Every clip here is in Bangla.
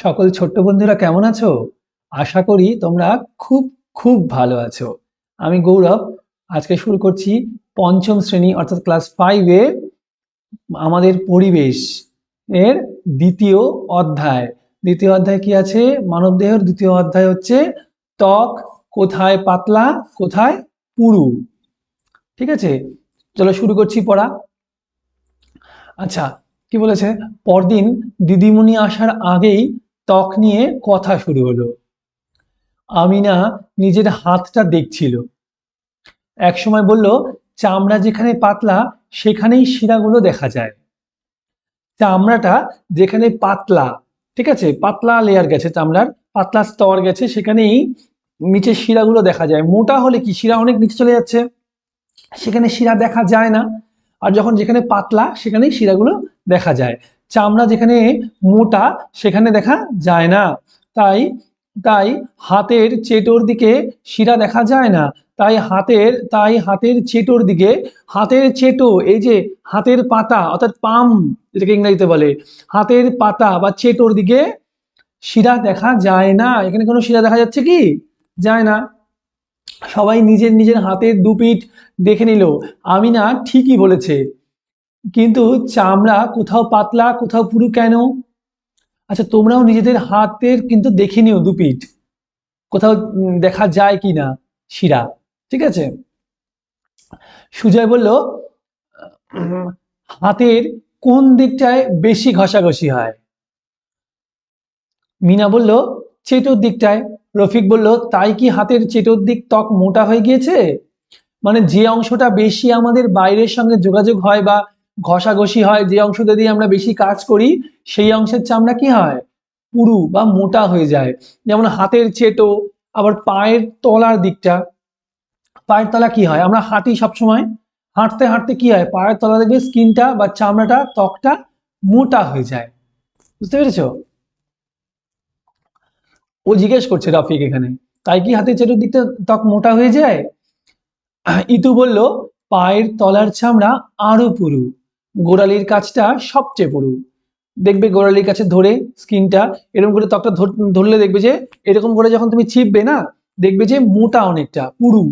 সকল ছোট্ট বন্ধুরা কেমন আছো? আশা করি তোমরা খুব খুব ভালো আছো। আমি গৌরব। আজকে শুরু করছি পঞ্চম শ্রেণী অর্থাৎ ক্লাস 5 এর আমাদের পরিবেশ এর দ্বিতীয় অধ্যায়। দ্বিতীয় অধ্যায় কি আছে? মানবদেহের দ্বিতীয় অধ্যায় হচ্ছে ত্বক কোথায় পাতলা কোথায় পুরু। ঠিক আছে, চলো শুরু করছি পড়া। আচ্ছা, কি বলেছে? পরদিন দিদিমণি আসার আগেই ত্বক নিয়ে কথা শুরু হলো। আমিনা নিজের হাতটা দেখছিল। একসময় বলল, চামড়া যেখানে পাতলা সেখানেই শিরাগুলো দেখা যায়। চামড়াটা যেখানে পাতলা, ঠিক আছে, পাতলা লেয়ার গেছে, চামড়ার পাতলা স্তর গেছে, সেখানেই নিচের শিরাগুলো দেখা যায়। মোটা হলে কি শিরা অনেক নিচে চলে যাচ্ছে, সেখানে শিরা দেখা যায় না। আর যখন যেখানে পাতলা সেখানেই শিরাগুলো দেখা যায়। চামড়া যেখানে মোটা সেখানে দেখা যায় না। তাই তাই হাতের চেটোর দিকে শিরা দেখা যায় না। তাই হাতের চেটোর দিকে, হাতের চেটো এই যে হাতের পাতা অর্থাৎ পাম যেটাকে ইংরেজিতে বলে, হাতের পাতা বা চেটোর দিকে শিরা দেখা যায় না। এখানে কোনো শিরা দেখা যাচ্ছে কি? যায় না। সবাই নিজের নিজের হাতের দুপিঠ দেখে নিল। আমিনা ঠিকই বলেছে, কিন্তু চামড়া কোথাও পাতলা কোথাও পুরু কেন? আচ্ছা, তোমরাও নিজেদের হাতের কিন্তু দেখে নিও দুপিঠ, কোথাও দেখা যায় কি না শিরা। ঠিক আছে। সুজয় বলল, হাতের কোন দিকটায় বেশি ঘষাঘষি হয়? মিনা বলল, চেটোর দিকটায়। রফিক বলল, তাই কি হাতের চেটোর দিক ত্বক মোটা হয়ে গিয়েছে? মানে যে অংশটা বেশি আমাদের বাইরের সঙ্গে যোগাযোগ হয় বা ঘষাঘষি হয়, যে অংশটা দিয়ে আমরা বেশি কাজ করি, সেই অংশের চামড়া কি হয়? পুরু বা মোটা হয়ে যায়। যেমন হাতের চেটো। আবার পায়ের তলার দিকটা, পায়ের তলা কি হয়? আমরা হাঁটি সবসময়, হাঁটতে হাঁটতে কি হয়? পায়ের তলা দেখবে স্কিনটা বা চামড়াটা, ত্বকটা মোটা হয়ে যায়। বুঝতে পেরেছো? ও জিজ্ঞেস করছে রফিক এখানে, তাই কি হাতের চেটোর দিকটা ত্বক মোটা হয়ে যায়? ইতু বলল, পায়ের তলার চামড়া আরো পুরু, গোড়ালির কাছটা সবচেয়ে পুরু। দেখবে গোড়ালির কাছে ধরে স্কিনটা এরকম করে ত্বকটা ধরলে দেখবে যে এরকম করে যখন তুমি চিপবে না, দেখবে যে মোটা অনেকটা পুরু।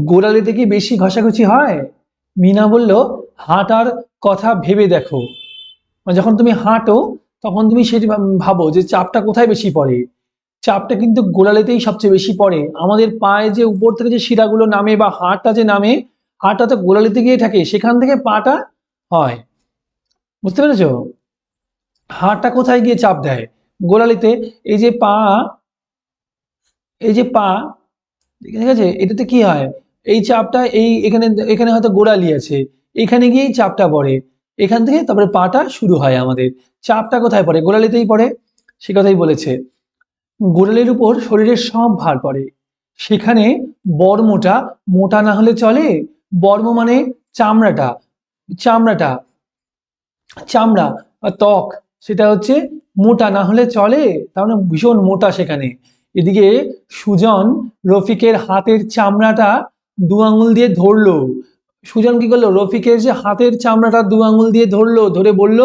গোড়ালিতে কি বেশি ঘষাঘষি হয়? মিনা বলল, হাঁটার কথা ভেবে দেখো। যখন তুমি হাঁটো তখন তুমি সেটি ভাবো যে চাপটা কোথায় বেশি পড়ে। চাপটা কিন্তু গোড়ালিতেই সবচেয়ে বেশি পড়ে। আমাদের পায়ে যে উপর থেকে যে শিরাগুলো নামে বা হাড়টা যে নামে, হাড়টা তো গোড়ালিতে গিয়ে থাকে, সেখান থেকে পাটা হয়। বুঝতে পেরেছো? হাড়টা কোথায় গিয়ে চাপ দেয়? গোড়ালিতে। এই যে পা, এই যে পা, ঠিক আছে, এটাতে কি হয়? এই চাপটা এই এখানে এখানে হয়তো গোড়ালি আছে, এখানে গিয়েই চাপটা পড়ে। এখান থেকে তারপরে পাটা শুরু হয় আমাদের। চাপটা কোথায় পড়ে? গোড়ালিতেই পড়ে। সে কথাই বলেছে। গোড়ালির উপর শরীরের সব ভার পড়ে, সেখানে বর্মটা মোটা না হলে চলে। বর্ম মানে চামড়াটা, চামড়াটা চামড়া বা ত্বক, সেটা হচ্ছে মোটা না হলে চলে, তার মানে ভীষণ মোটা সেখানে। এদিকে সুজন রফিকের হাতের চামড়াটা দু আঙুল দিয়ে ধরলো। সুজন কি করলো? রফিকের যে হাতের চামড়াটা দু আঙুল দিয়ে ধরলো, ধরে বলল,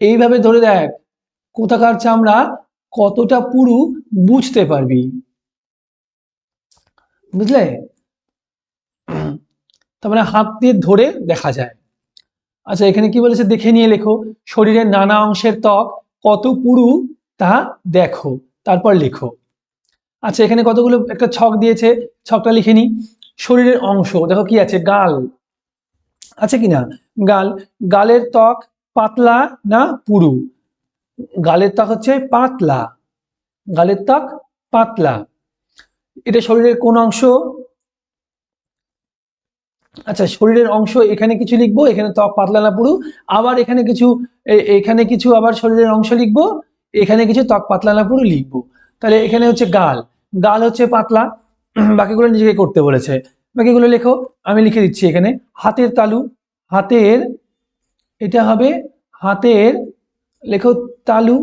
এইভাবে ধরে দেখ কোথাকার চামড়া কতটা পুরু বুঝতে পারবি। বুঝলে? তার মানে হাত দিয়ে ধরে দেখা যায়। আচ্ছা, এখানে কি বলেছে দেখে নিয়ে লেখো। শরীরের নানা অংশের ত্বক কত পুরু তা দেখো, তারপর লেখো। আচ্ছা, এখানে কতগুলো একটা ছক দিয়েছে, ছকটা লিখে নি। শরীরের অংশ দেখো কি আছে, গাল আছে কিনা? গাল, গালের ত্বক পাতলা না পুরু? গালের ত্বক হচ্ছে পাতলা, গালের ত্বক পাতলা। এটা শরীরের কোন অংশ? আচ্ছা, শরীরের অংশ এখানে কিছু লিখবো, এখানে ত্বক পাতলা না পুরু। আবার এখানে কিছু, এখানে কিছু আবার শরীরের অংশ লিখবো, এখানে কিছু ত্বক পাতলা না পুরু লিখবো। তাহলে এখানে হচ্ছে গাল, গাল হচ্ছে পাতলা। বাকিগুলো নিজেকে করতে বলেছে, বাকিগুলো লেখো। আমি লিখে দিচ্ছি এখানে। হাতের তালু, হাতের, এটা হবে হাতের, লেখো তালু,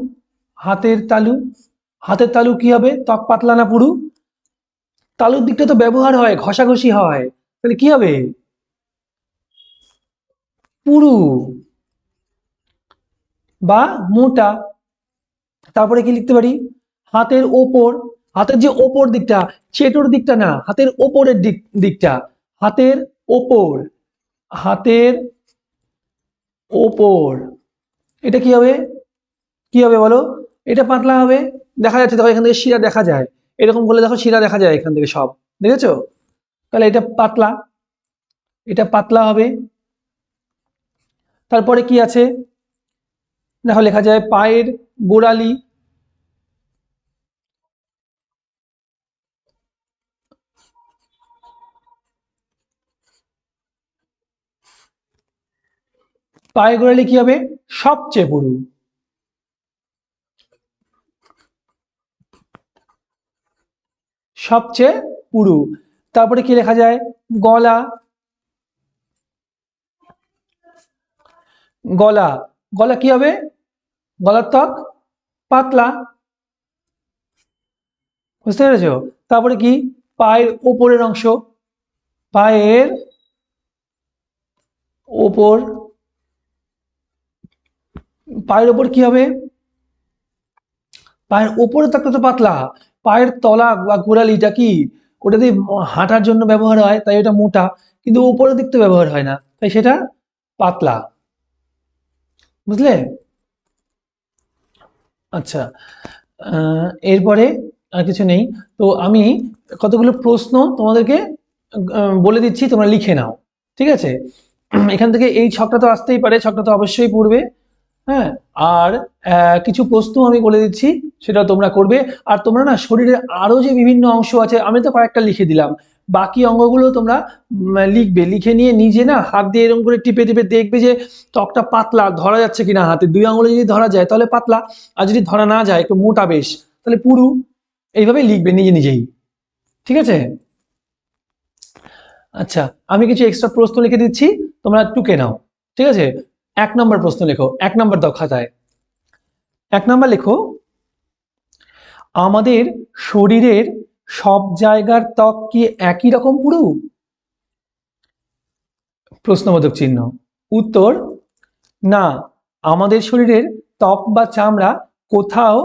হাতের তালু। হাতের তালু কি হবে? ত্বক পাতলা না পুরু? তালুর দিকটা তো ব্যবহার হয়, ঘষাঘষি হয়, তাহলে কি হবে? পুরু বা মোটা। তারপরে কি লিখতে পারি, হাতের ওপর, হাতের যে ওপর দিকটা, চেটোর দিকটা না, হাতের ওপরের দিকটা, হাতের ওপর, হাতের ওপর, এটা কি হবে, কি হবে বলো, এটা পাতলা হবে, দেখা যাচ্ছে দেখো এখান থেকে শিরা দেখা যায়, এরকম করলে দেখো শিরা দেখা যায় এখান থেকে সব, দেখেছো? তাহলে এটা পাতলা, এটা পাতলা হবে। তারপরে কি আছে দেখো, লেখা যায় পায়ের গোড়ালি, পায়ের গোড়ালি কি হবে, সবচেয়ে পুরু, সবচেয়ে পুরু। তারপরে কি লেখা যায়, গলা, গলা, গলা কি হবে, গলার ত্বক পাতলা, বুঝতে পেরেছো? তারপরে কি, পায়ের ওপরের অংশ, পায়ের ওপর, পায়ের ওপর কি হবে, পায়ের ওপরের ত্বকটা তো পাতলা, পায়ের তলা বা গোড়ালিটা কি, ওটা দিয়ে হাঁটার জন্য ব্যবহার হয় তাই ওটা মোটা, কিন্তু উপরের দিক তো ব্যবহার হয় না তাই সেটা পাতলা, বুঝলে? আচ্ছা, এরপরে আর কিছু নেই, তো আমি কতগুলো প্রশ্ন তোমাদেরকে বলে দিচ্ছি, তোমরা লিখে নাও, ঠিক আছে? এখান থেকে এই ছকটা তো আসতেই পারে, ছকটা তো অবশ্যই পড়বে, হ্যাঁ। আর কিছু প্রশ্ন আমি বলে দিচ্ছি, সেটা তোমরা করবে। আর তোমরা না শরীরের আরো যে বিভিন্ন অংশ আছে, আমি তো কয়েকটা লিখে দিলাম, বাকি অঙ্গগুলো তোমরা লিখবে, লিখে নিয়ে নিজে না হাত দিয়ে এরকম করে টিপে টিপে দেখবে যে ত্বকটা পাতলা ধরা যাচ্ছে কিনা, হাতে দুই আঙুলে যদি ধরা যায় তাহলে পাতলা, আর যদি ধরা না যায় একটু মোটা বেশ তাহলে পুরু, এইভাবে লিখবে নিজে নিজেই, ঠিক আছে? আচ্ছা, আমি কিছু এক্সট্রা প্রশ্ন লিখে দিচ্ছি, তোমরা টুকে নাও, ঠিক আছে? 1 নম্বর প্রশ্ন লেখো, 1 নম্বর দাও খাতায়, 1 নম্বর লেখো, আমাদের শরীরের সব জায়গার ত্বক কি একই রকম পুরু? প্রশ্নবোধক চিহ্ন। উত্তর, না, আমাদের শরীরের ত্বক বা চামড়া কোথাও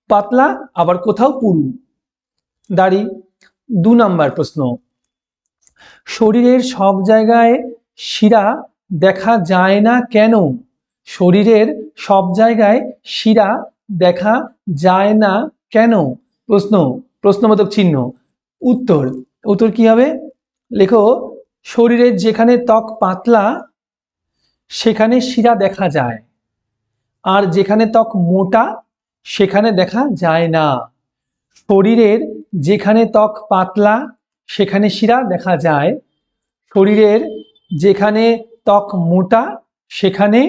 পাতলা আবার কোথাও পুরু। দাড়ি। 2 নম্বর প্রশ্ন, শরীরের সব জায়গায় শিরা দেখা যায় না কেন? শরীরের সব জায়গায় শিরা দেখা যায় না কেন? প্রশ্ন, প্রশ্নবোধক চিহ্ন। উত্তর, উত্তর কি হবে, লেখো, শরীরের যেখানে ত্বক পাতলা সেখানে শিরা দেখা যায়, আর যেখানে ত্বক মোটা সেখানে দেখা যায় না। শরীরের যেখানে ত্বক পাতলা সেখানে শিরা দেখা যায়, শরীরের যেখানে ত্বক মোটা সেখানে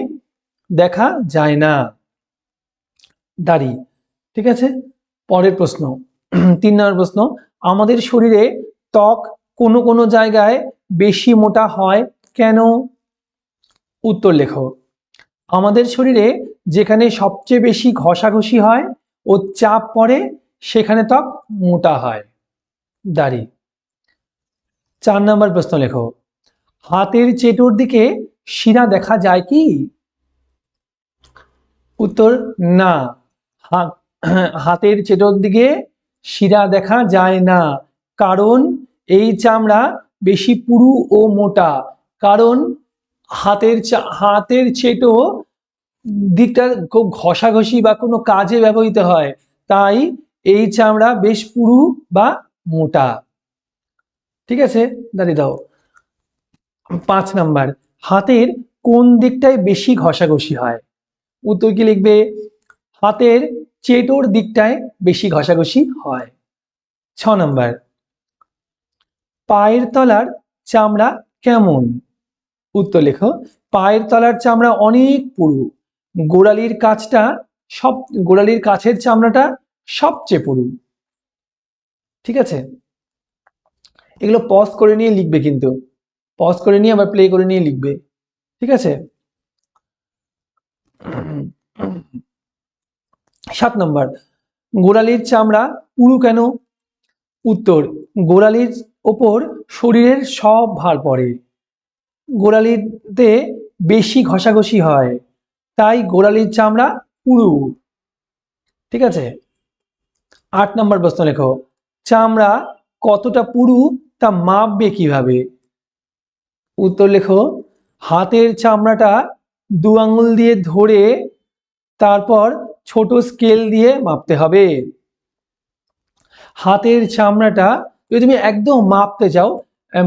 দেখা যায় না। দাড়ি, ঠিক আছে? পরের প্রশ্ন, 3 নম্বর প্রশ্ন, আমাদের শরীরে ত্বক কোনো কোনো জায়গায় বেশি মোটা হয় কেন? উত্তর লেখো, আমাদের শরীরে যেখানে সবচেয়ে বেশি ঘষাঘষি হয় ও চাপ পড়ে সেখানে ত্বক মোটা হয়। দাড়ি। 4 নম্বর প্রশ্ন লেখো, হাতের চেটোর দিকে শিরা দেখা যায় কি? উত্তর, না, হাতের চেটোর দিকে শিরা দেখা যায় না, কারণ এই চামড়া বেশি পুরু ও মোটা, কারণ হাতের চেটো দিকটা খুব ঘষাঘষি বা কোনো কাজে ব্যবহৃত হয়, তাই এই চামড়া বেশ পুরু বা মোটা, ঠিক আছে? দাঁড়িয়ে দাও। 5 নম্বর, হাতের কোন দিকটায় বেশি ঘষাঘষি হয়? উত্তর কি লিখবে, হাতের চেটোর দিকটায় বেশি ঘষাঘষি হয়। 6 নম্বর, পায়ের তলার চামড়া কেমন? উত্তর লেখো, পায়ের তলার চামড়া অনেক পুরু, গোড়ালির কাছটা গোড়ালির কাছের চামড়াটা সবচেয়ে পুরু, ঠিক আছে? এগুলো পজ করে নিয়ে লিখবে, কিন্তু পজ করে নিয়ে আবার প্লে করে নিয়ে লিখবে, ঠিক আছে? 7 নম্বর, গোড়ালির চামড়া পুরু কেন? উত্তর, গোড়ালির ওপর শরীরের সব ভার পড়ে, গোড়ালিতে বেশি ঘষাঘষি হয়, তাই গোড়ালির চামড়া পুরু, ঠিক আছে। 8 নম্বর প্রশ্ন লেখো, চামড়া কতটা পুরু তা মাপবে কিভাবে? উত্তর লেখো, হাতের চামড়াটা 2 আঙ্গুল দিয়ে ধরে তারপর ছোট স্কেল দিয়ে মাপতে হবে। হাতের চামড়াটা যদি তুমি একদম মাপতে চাও,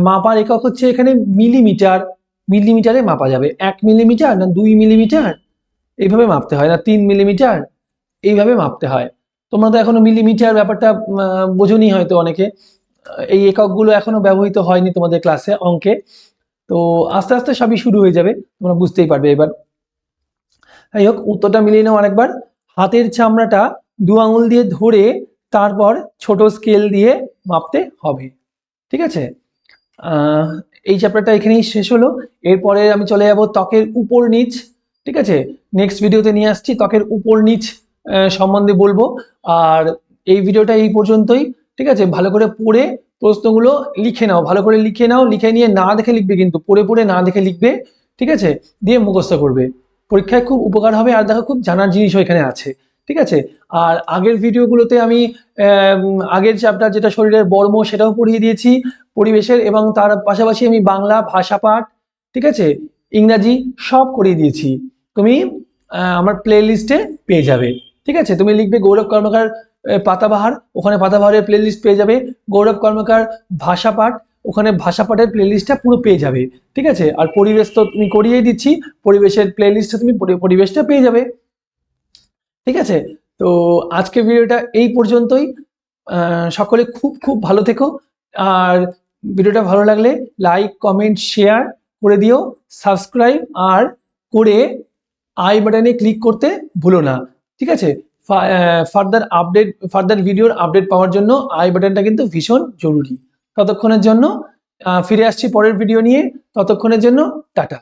মাপার একক হচ্ছে এখানে মিলিমিটার, মিলিমিটারে মাপা যাবে। 1 মিলিমিটার না 2 মিলিমিটার এইভাবে মাপতে হয়, না 3 মিলিমিটার এইভাবে মাপতে হয়। তোমরা তো এখনো মিলিমিটার ব্যাপারটা বোঝোনি হয়তো অনেকে, এই এককগুলো এখনো ব্যবহৃত হয়নি তোমাদের ক্লাসে অঙ্কে। তো আস্তে আস্তে সবই শুরু হয়ে যাবে, তোমরা বুঝতেই পারবে এবার। যাই হোক, উত্তরটা মিলিয়ে নাও আরেকবার। হাতের চামড়াটা 2 আঙুল দিয়ে ধরে তারপর ছোট স্কেল দিয়ে মাপতে হবে। ঠিক আছে, এই চ্যাপ্টারটা এখানেই শেষ হলো। এরপরে আমি চলে যাব ত্বকের উপর নিচ। ঠিক আছে, নেক্সট ভিডিওতে নিয়ে আসছি ত্বকের উপর নিচ সম্বন্ধে বলবো। আর এই ভিডিওটা এই পর্যন্তই। ঠিক আছে, ভালো করে পড়ে প্রশ্নগুলো লিখে নাও, ভালো করে লিখে নাও, লিখে নিয়ে না দেখে লিখবে, কিন্তু পড়ে পড়ে না দেখে লিখবে। ঠিক আছে, দিয়ে মুখস্থ করবে, পরীক্ষায় খুব উপকার হবে। আর দেখো, খুব জানার জিনিসও এখানে আছে। ঠিক আছে, আর আগের ভিডিওগুলোতে আমি আগের চ্যাপ্টার যেটা শরীরের বর্ম সেটাও পড়িয়ে দিয়েছি, পরিবেশের, এবং তার পাশাপাশি আমি বাংলা ভাষা পাঠ, ঠিক আছে, ইংরাজি সব করিয়ে দিয়েছি। তুমি আমার প্লে লিস্টে পেয়ে যাবে। ঠিক আছে, তুমি লিখবে গৌরব কর্মকার পাতাবাহার, ওখানে পাতাবাহারের প্লে লিস্ট পেয়ে যাবে। গৌরব কর্মকার ভাষা পাঠ, ওখানে ভাষা পাঠের প্লে লিস্টটা পুরো পেয়ে যাবে। ঠিক আছে, আর পরিবেশ তো তুমি করিয়েই দিচ্ছি, পরিবেশের প্লে লিস্টে তুমি পরিবেশটা পেয়ে যাবে। ঠিক আছে, তো আজকে ভিডিওটা এই পর্যন্তই। সকলে খুব খুব ভালো থেকো। আর ভিডিওটা ভালো লাগলে লাইক কমেন্ট শেয়ার করে দিও, সাবস্ক্রাইব আর করে আই বাটনে ক্লিক করতে ভুলো না। ঠিক আছে, ফার্দার ভিডিওর আপডেট পাওয়ার জন্য আই বাটনটা কিন্তু ভীষণ জরুরি। ততক্ষণের জন্য ফিরে আসছি পরের ভিডিও নিয়ে, ততক্ষণের জন্য টাটা।